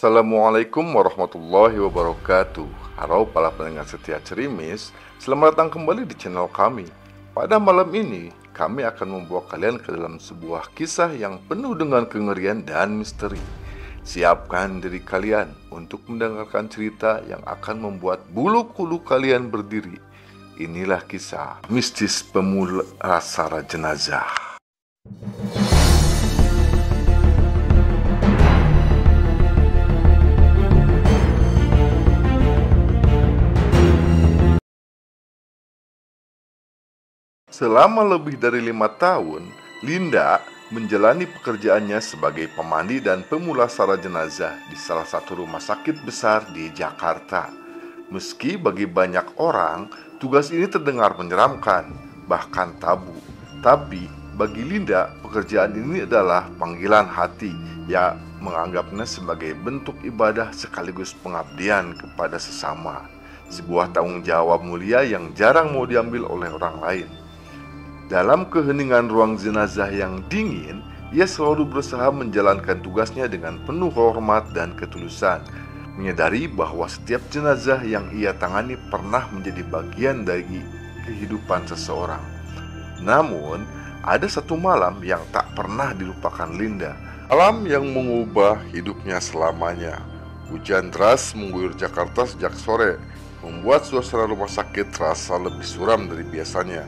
Assalamualaikum warahmatullahi wabarakatuh. Halo para pendengar setia Cerimis, selamat datang kembali di channel kami. Pada malam ini, kami akan membawa kalian ke dalam sebuah kisah yang penuh dengan kengerian dan misteri. Siapkan diri kalian untuk mendengarkan cerita yang akan membuat bulu kuduk kalian berdiri. Inilah kisah mistis pemulasara jenazah. Selama lebih dari 5 tahun, Linda menjalani pekerjaannya sebagai pemandi dan pemulasara jenazah di salah satu rumah sakit besar di Jakarta. Meski bagi banyak orang, tugas ini terdengar menyeramkan, bahkan tabu. Tapi bagi Linda, pekerjaan ini adalah panggilan hati yang menganggapnya sebagai bentuk ibadah sekaligus pengabdian kepada sesama. Sebuah tanggung jawab mulia yang jarang mau diambil oleh orang lain. Dalam keheningan ruang jenazah yang dingin, ia selalu berusaha menjalankan tugasnya dengan penuh hormat dan ketulusan, menyadari bahwa setiap jenazah yang ia tangani pernah menjadi bagian dari kehidupan seseorang. Namun, ada satu malam yang tak pernah dilupakan Linda, malam yang mengubah hidupnya selamanya. Hujan deras mengguyur Jakarta sejak sore, membuat suasana rumah sakit terasa lebih suram dari biasanya.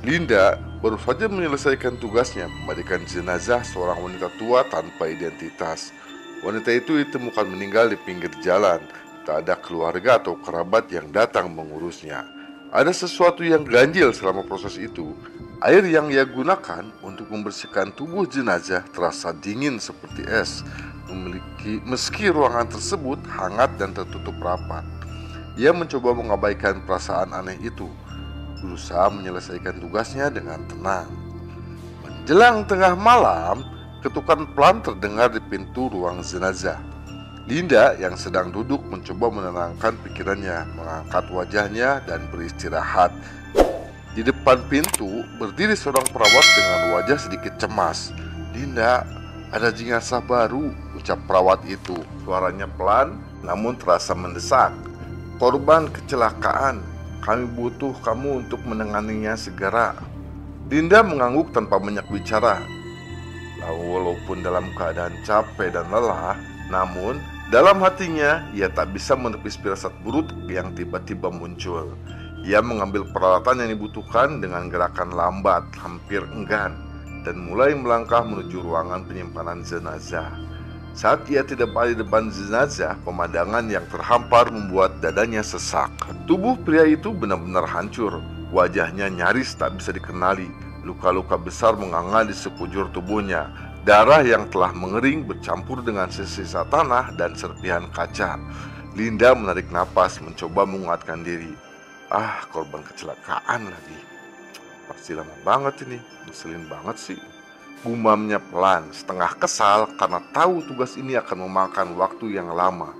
Linda baru saja menyelesaikan tugasnya memandikan jenazah seorang wanita tua tanpa identitas. Wanita itu ditemukan meninggal di pinggir jalan. Tak ada keluarga atau kerabat yang datang mengurusnya. Ada sesuatu yang ganjil selama proses itu. Air yang ia gunakan untuk membersihkan tubuh jenazah terasa dingin seperti es, meski ruangan tersebut hangat dan tertutup rapat. Ia mencoba mengabaikan perasaan aneh itu, berusaha menyelesaikan tugasnya dengan tenang. Menjelang tengah malam, ketukan pelan terdengar di pintu ruang jenazah. Linda yang sedang duduk mencoba menenangkan pikirannya, mengangkat wajahnya dan beristirahat. Di depan pintu berdiri seorang perawat dengan wajah sedikit cemas. "Linda, ada jenazah baru," ucap perawat itu. Suaranya pelan namun terasa mendesak. "Korban kecelakaan. Kami butuh kamu untuk menanganinya segera." Linda mengangguk tanpa banyak bicara. Walaupun dalam keadaan capek dan lelah, namun dalam hatinya ia tak bisa menepis firasat buruk yang tiba-tiba muncul. Ia mengambil peralatan yang dibutuhkan dengan gerakan lambat, hampir enggan, dan mulai melangkah menuju ruangan penyimpanan jenazah. Saat ia tidak di depan jenazah, pemandangan yang terhampar membuat dadanya sesak. Tubuh pria itu benar-benar hancur. Wajahnya nyaris tak bisa dikenali. Luka-luka besar menganga di sekujur tubuhnya. Darah yang telah mengering bercampur dengan sisa tanah dan serpihan kaca. Linda menarik napas, mencoba menguatkan diri. Korban kecelakaan lagi. Pasti lama banget ini, ngeselin banget sih. Gumamnya pelan, setengah kesal karena tahu tugas ini akan memakan waktu yang lama.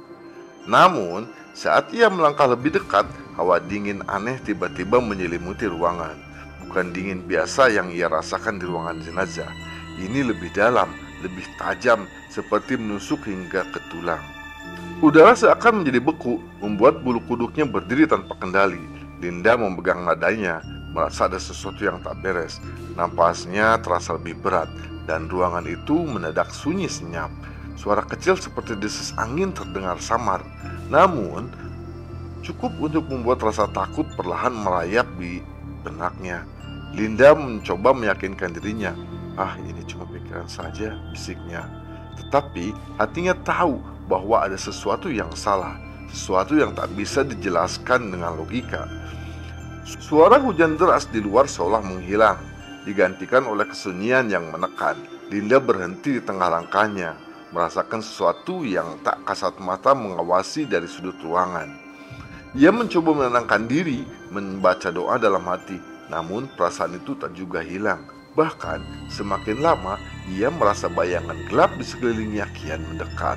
Namun, saat ia melangkah lebih dekat, hawa dingin aneh tiba-tiba menyelimuti ruangan. Bukan dingin biasa yang ia rasakan di ruangan jenazah. Ini lebih dalam, lebih tajam, seperti menusuk hingga ke tulang. Udara seakan menjadi beku, membuat bulu kuduknya berdiri tanpa kendali. Linda memegang nadanya, merasa ada sesuatu yang tak beres. Napasnya terasa lebih berat, dan ruangan itu mendadak sunyi senyap. Suara kecil seperti desis angin terdengar samar. Namun, cukup untuk membuat rasa takut perlahan merayap di benaknya. Linda mencoba meyakinkan dirinya. Ini cuma pikiran saja, bisiknya. Tetapi hatinya tahu bahwa ada sesuatu yang salah, sesuatu yang tak bisa dijelaskan dengan logika. Suara hujan deras di luar seolah menghilang, digantikan oleh kesunyian yang menekan. Linda berhenti di tengah langkahnya, merasakan sesuatu yang tak kasat mata mengawasi dari sudut ruangan. Ia mencoba menenangkan diri, membaca doa dalam hati, namun perasaan itu tak juga hilang. Bahkan semakin lama ia merasa bayangan gelap di sekelilingnya kian mendekat.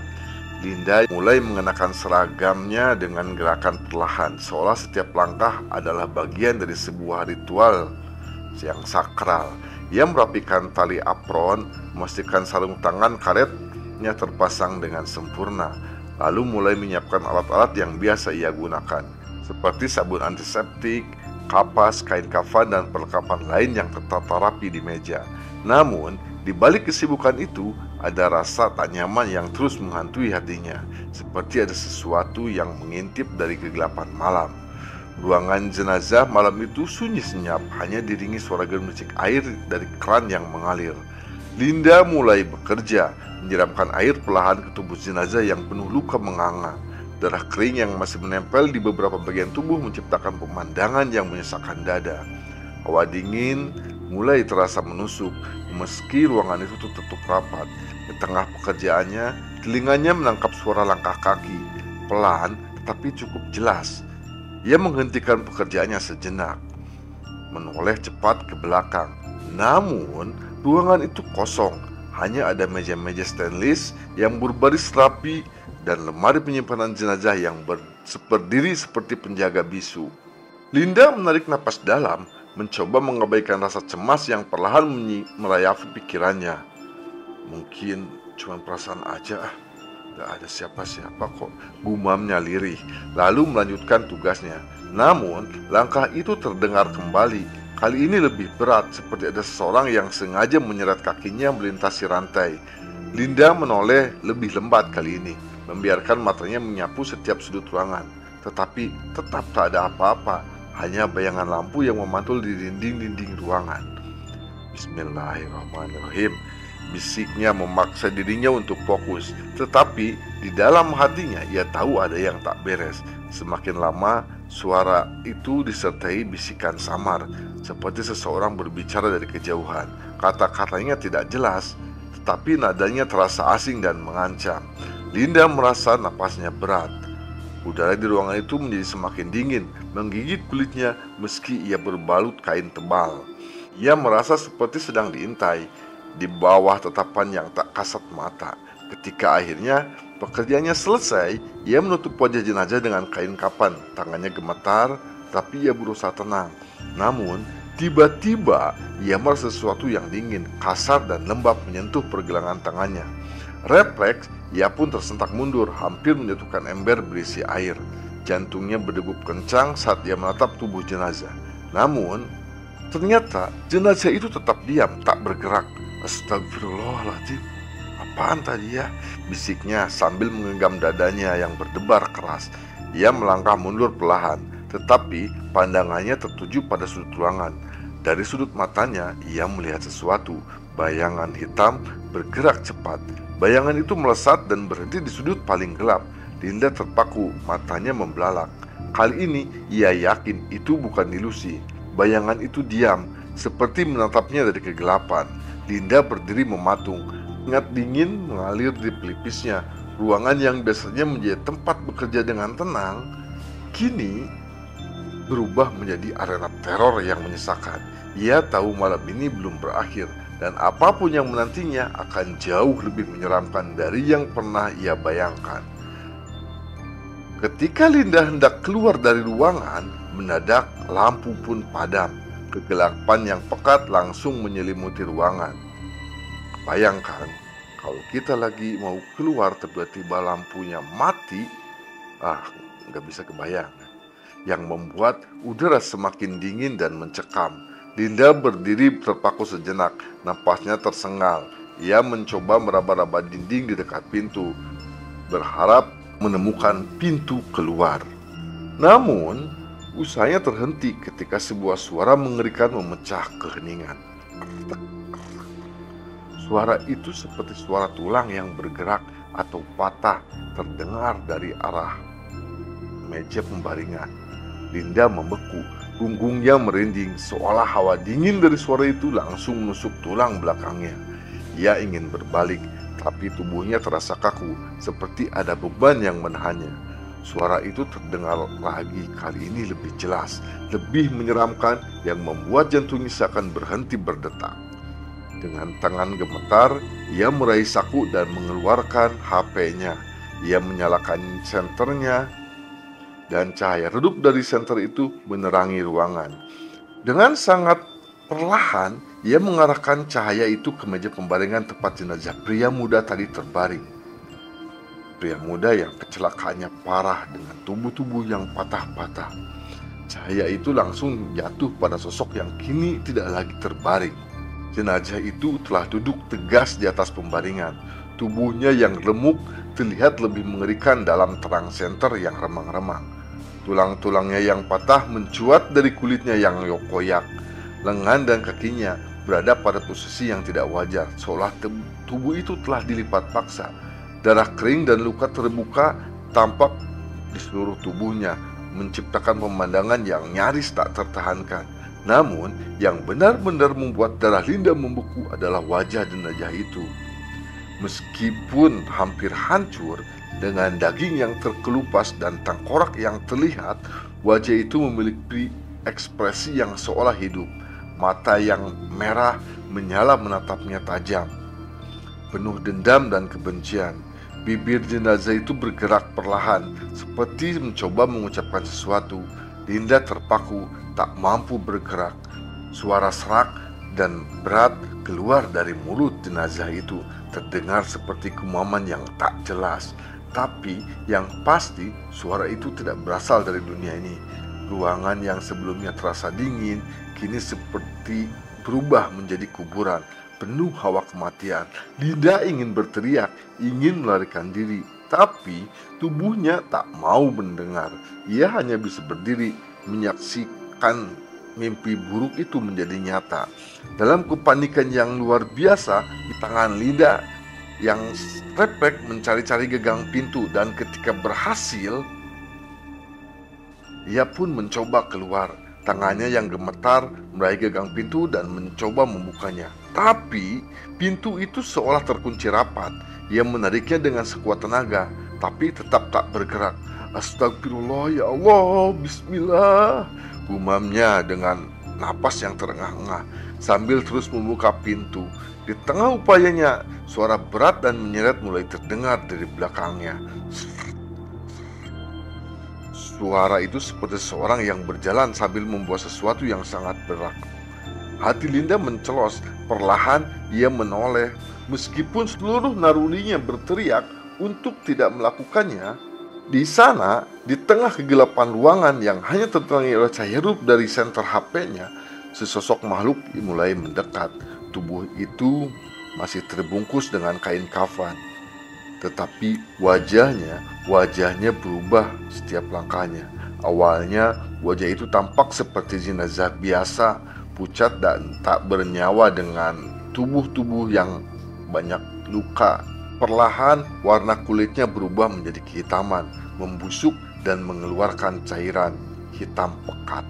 Linda mulai mengenakan seragamnya dengan gerakan perlahan, seolah setiap langkah adalah bagian dari sebuah ritual yang sakral. Ia merapikan tali apron, memastikan sarung tangan karetnya terpasang dengan sempurna. lalu mulai menyiapkan alat-alat yang biasa ia gunakan, seperti sabun antiseptik, kapas, kain kafan, dan perlengkapan lain yang tertata rapi di meja. Namun, di balik kesibukan itu, ada rasa tak nyaman yang terus menghantui hatinya, seperti ada sesuatu yang mengintip dari kegelapan malam. Ruangan jenazah malam itu sunyi senyap, hanya diiringi suara gemericik air dari keran yang mengalir. Linda mulai bekerja, menyiramkan air perlahan ke tubuh jenazah yang penuh luka menganga. Darah kering yang masih menempel di beberapa bagian tubuh menciptakan pemandangan yang menyesakkan dada. Hawa dingin mulai terasa menusuk, meski ruangan itu tertutup rapat. Di tengah pekerjaannya, telinganya menangkap suara langkah kaki, pelan tetapi cukup jelas. Ia menghentikan pekerjaannya sejenak, menoleh cepat ke belakang. Namun, ruangan itu kosong. Hanya ada meja-meja stainless yang berbaris rapi dan lemari penyimpanan jenazah yang berdiri seperti penjaga bisu. Linda menarik napas dalam, mencoba mengabaikan rasa cemas yang perlahan merayapi pikirannya. Mungkin cuma perasaan aja, gak ada siapa-siapa kok, gumamnya lirih, lalu melanjutkan tugasnya. Namun, langkah itu terdengar kembali. Kali ini lebih berat, seperti ada seseorang yang sengaja menyeret kakinya melintasi rantai. Linda menoleh lebih lembat kali ini, membiarkan matanya menyapu setiap sudut ruangan. Tetapi tetap tak ada apa-apa, hanya bayangan lampu yang memantul di dinding-dinding ruangan. Bismillahirrahmanirrahim, bisiknya memaksa dirinya untuk fokus. Tetapi di dalam hatinya ia tahu ada yang tak beres. Semakin lama, suara itu disertai bisikan samar, seperti seseorang berbicara dari kejauhan. Kata-katanya tidak jelas, tetapi nadanya terasa asing dan mengancam. Linda merasa napasnya berat. Udara di ruangan itu menjadi semakin dingin, menggigit kulitnya meski ia berbalut kain tebal. Ia merasa seperti sedang diintai, di bawah tatapan yang tak kasat mata. Ketika akhirnya pekerjaannya selesai, ia menutup wajah jenazah dengan kain kapan. Tangannya gemetar, tapi ia berusaha tenang. Namun, tiba-tiba ia merasa sesuatu yang dingin, kasar, dan lembab menyentuh pergelangan tangannya. Refleks, ia pun tersentak mundur, hampir menjatuhkan ember berisi air. Jantungnya berdegup kencang saat ia menatap tubuh jenazah. Namun, ternyata jenazah itu tetap diam, tak bergerak. Astagfirullahaladzim, apaan tadi ya? Bisiknya sambil menggenggam dadanya yang berdebar keras. Ia melangkah mundur perlahan, tetapi pandangannya tertuju pada sudut ruangan. Dari sudut matanya, ia melihat sesuatu. Bayangan hitam bergerak cepat. Bayangan itu melesat dan berhenti di sudut paling gelap. Linda terpaku, matanya membelalak. Kali ini ia yakin itu bukan ilusi. Bayangan itu diam, seperti menatapnya dari kegelapan. Linda berdiri mematung. Keringat dingin mengalir di pelipisnya. Ruangan yang biasanya menjadi tempat bekerja dengan tenang, kini berubah menjadi arena teror yang menyesakan. Ia tahu malam ini belum berakhir, dan apapun yang menantinya akan jauh lebih menyeramkan dari yang pernah ia bayangkan. Ketika Linda hendak keluar dari ruangan, mendadak lampu pun padam. Kegelapan yang pekat langsung menyelimuti ruangan. Bayangkan, kalau kita lagi mau keluar tiba-tiba lampunya mati, nggak bisa kebayang. Yang membuat udara semakin dingin dan mencekam. Linda berdiri terpaku sejenak, napasnya tersengal. Ia mencoba meraba-raba dinding di dekat pintu, berharap menemukan pintu keluar. Namun, usahanya terhenti ketika sebuah suara mengerikan memecah keheningan. Suara itu seperti suara tulang yang bergerak atau patah terdengar dari arah meja pembaringan. Linda membeku, punggungnya merinding seolah hawa dingin dari suara itu langsung menusuk tulang belakangnya. Ia ingin berbalik, tapi tubuhnya terasa kaku, seperti ada beban yang menahannya. Suara itu terdengar lagi, kali ini lebih jelas, lebih menyeramkan, yang membuat jantungnya seakan berhenti berdetak. Dengan tangan gemetar, ia meraih saku dan mengeluarkan HP-nya. Ia menyalakan senternya, dan cahaya redup dari senter itu menerangi ruangan. Dengan sangat perlahan, ia mengarahkan cahaya itu ke meja pembaringan tempat jenazah pria muda tadi terbaring. pria muda yang kecelakaannya parah dengan tubuh-tubuh yang patah-patah. Cahaya itu langsung jatuh pada sosok yang kini tidak lagi terbaring. Jenazah itu telah duduk tegas di atas pembaringan. Tubuhnya yang remuk terlihat lebih mengerikan dalam terang senter yang remang-remang. Tulang-tulangnya yang patah mencuat dari kulitnya yang koyak. Lengan dan kakinya berada pada posisi yang tidak wajar, seolah tubuh itu telah dilipat paksa. Darah kering dan luka terbuka tampak di seluruh tubuhnya, menciptakan pemandangan yang nyaris tak tertahankan. Namun, yang benar-benar membuat darah Linda membeku adalah wajah jenazah itu. Meskipun hampir hancur, dengan daging yang terkelupas dan tengkorak yang terlihat, wajah itu memiliki ekspresi yang seolah hidup. Mata yang merah menyala menatapnya tajam, penuh dendam dan kebencian. Bibir jenazah itu bergerak perlahan, seperti mencoba mengucapkan sesuatu. Linda terpaku, tak mampu bergerak. Suara serak dan berat keluar dari mulut jenazah itu, terdengar seperti kumaman yang tak jelas. Tapi yang pasti suara itu tidak berasal dari dunia ini. Ruangan yang sebelumnya terasa dingin kini seperti berubah menjadi kuburan, penuh hawa kematian. Linda ingin berteriak, ingin melarikan diri, tapi tubuhnya tak mau mendengar. Ia hanya bisa berdiri, menyaksikan mimpi buruk itu menjadi nyata. Dalam kepanikan yang luar biasa, di tangan Linda yang refleks mencari-cari gagang pintu, dan ketika berhasil, ia pun mencoba keluar. Tangannya yang gemetar meraih gagang pintu dan mencoba membukanya. Tapi pintu itu seolah terkunci rapat. Ia menariknya dengan sekuat tenaga, tapi tetap tak bergerak. Astagfirullah ya Allah, bismillah, gumamnya dengan napas yang terengah-engah sambil terus membuka pintu. Di tengah upayanya, suara berat dan menyeret mulai terdengar dari belakangnya. Suara itu seperti seorang yang berjalan sambil membawa sesuatu yang sangat berat. Hati Linda mencelos, perlahan ia menoleh. Meskipun seluruh narurinya berteriak untuk tidak melakukannya, di sana, di tengah kegelapan ruangan yang hanya terterangi oleh cahaya redup dari senter HP-nya, sesosok makhluk mulai mendekat. Tubuh itu masih terbungkus dengan kain kafan, tetapi wajahnya berubah setiap langkahnya. Awalnya wajah itu tampak seperti jenazah biasa, pucat dan tak bernyawa dengan tubuh-tubuh yang banyak luka. Perlahan warna kulitnya berubah menjadi kehitaman, membusuk dan mengeluarkan cairan hitam pekat.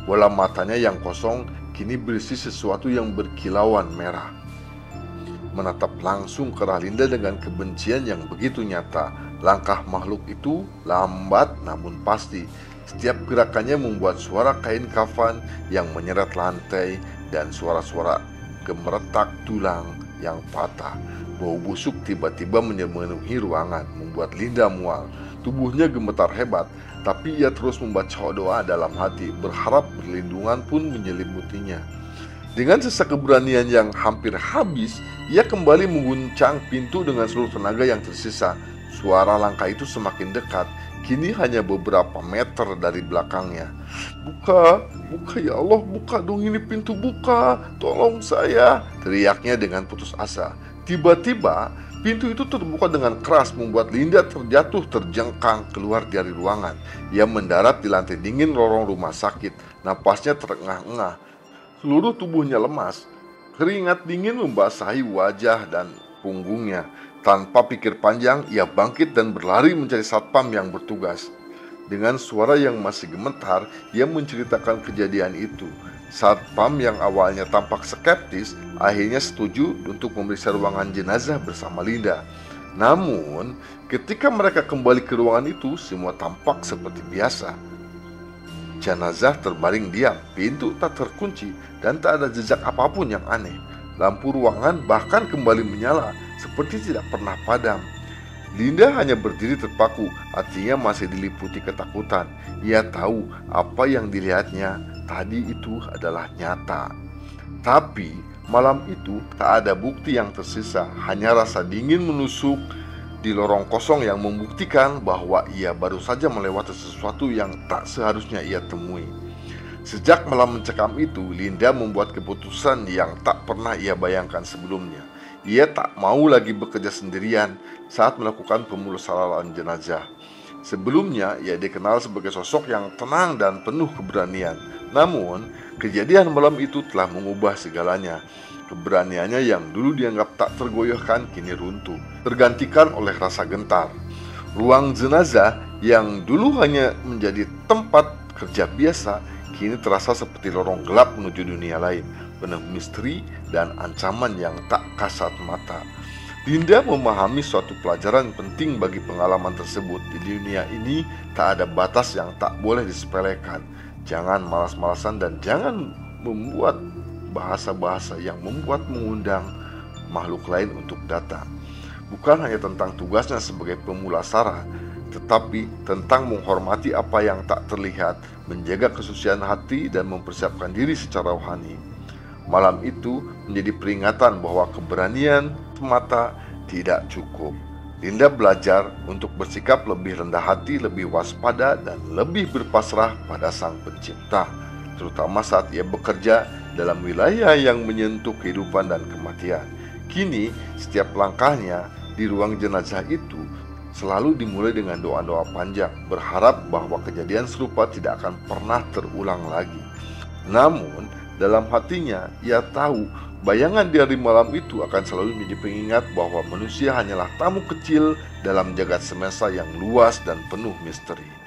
Bola matanya yang kosong kini berisi sesuatu yang berkilauan merah, menatap langsung ke arah Linda dengan kebencian yang begitu nyata. Langkah makhluk itu lambat namun pasti. Setiap gerakannya membuat suara kain kafan yang menyeret lantai dan suara-suara gemeretak tulang yang patah. Bau busuk tiba-tiba memenuhi ruangan, membuat Linda mual. Tubuhnya gemetar hebat, tapi ia terus membaca doa dalam hati, berharap perlindungan pun menyelimutinya. Dengan sesak keberanian yang hampir habis, ia kembali mengguncang pintu dengan seluruh tenaga yang tersisa. Suara langkah itu semakin dekat, kini hanya beberapa meter dari belakangnya. Buka ya Allah, buka dong ini pintu, buka, tolong saya, teriaknya dengan putus asa. Tiba-tiba pintu itu terbuka dengan keras, membuat Linda terjatuh terjengkang keluar dari ruangan. Ia mendarat di lantai dingin lorong rumah sakit. Napasnya terengah-engah, seluruh tubuhnya lemas. Keringat dingin membasahi wajah dan punggungnya. Tanpa pikir panjang, ia bangkit dan berlari mencari satpam yang bertugas. Dengan suara yang masih gemetar, ia menceritakan kejadian itu. Satpam yang awalnya tampak skeptis akhirnya setuju untuk memeriksa ruangan jenazah bersama Linda. Namun, ketika mereka kembali ke ruangan itu, semua tampak seperti biasa. Jenazah terbaring diam, pintu tak terkunci, dan tak ada jejak apapun yang aneh. Lampu ruangan bahkan kembali menyala, seperti tidak pernah padam. Linda hanya berdiri terpaku, hatinya masih diliputi ketakutan. Ia tahu apa yang dilihatnya tadi itu adalah nyata. Tapi malam itu tak ada bukti yang tersisa, hanya rasa dingin menusuk di lorong kosong yang membuktikan bahwa ia baru saja melewati sesuatu yang tak seharusnya ia temui. Sejak malam mencekam itu, Linda membuat keputusan yang tak pernah ia bayangkan sebelumnya. Ia tak mau lagi bekerja sendirian saat melakukan pemulasaran jenazah. Sebelumnya, ia dikenal sebagai sosok yang tenang dan penuh keberanian. Namun, kejadian malam itu telah mengubah segalanya. Keberaniannya yang dulu dianggap tak tergoyahkan kini runtuh, tergantikan oleh rasa gentar. Ruang jenazah yang dulu hanya menjadi tempat kerja biasa, kini terasa seperti lorong gelap menuju dunia lain, penuh misteri dan ancaman yang tak kasat mata. Linda memahami suatu pelajaran penting bagi pengalaman tersebut. Di dunia ini tak ada batas yang tak boleh disepelekan. Jangan malas-malasan dan jangan membuat bahasa-bahasa yang membuat mengundang makhluk lain untuk datang. Bukan hanya tentang tugasnya sebagai pemulasara, tetapi tentang menghormati apa yang tak terlihat, menjaga kesucian hati dan mempersiapkan diri secara rohani. Malam itu menjadi peringatan bahwa keberanian semata tidak cukup. Linda belajar untuk bersikap lebih rendah hati, lebih waspada, dan lebih berpasrah pada Sang Pencipta, terutama saat ia bekerja dalam wilayah yang menyentuh kehidupan dan kematian. Kini, setiap langkahnya di ruang jenazah itu selalu dimulai dengan doa-doa panjang, berharap bahwa kejadian serupa tidak akan pernah terulang lagi. Namun, dalam hatinya, ia tahu bayangan di hari malam itu akan selalu menjadi pengingat bahwa manusia hanyalah tamu kecil dalam jagat semesta yang luas dan penuh misteri.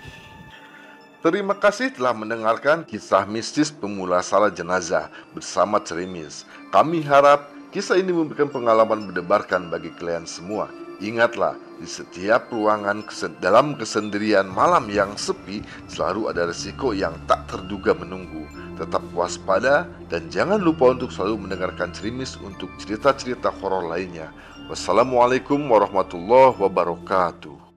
Terima kasih telah mendengarkan kisah mistis pemulasaran jenazah bersama Cerimis. Kami harap kisah ini memberikan pengalaman mendebarkan bagi kalian semua. Ingatlah, di setiap ruangan dalam kesendirian malam yang sepi selalu ada resiko yang tak terduga menunggu. Tetap waspada dan jangan lupa untuk selalu mendengarkan Cerimis untuk cerita-cerita horor lainnya. Wassalamualaikum warahmatullahi wabarakatuh.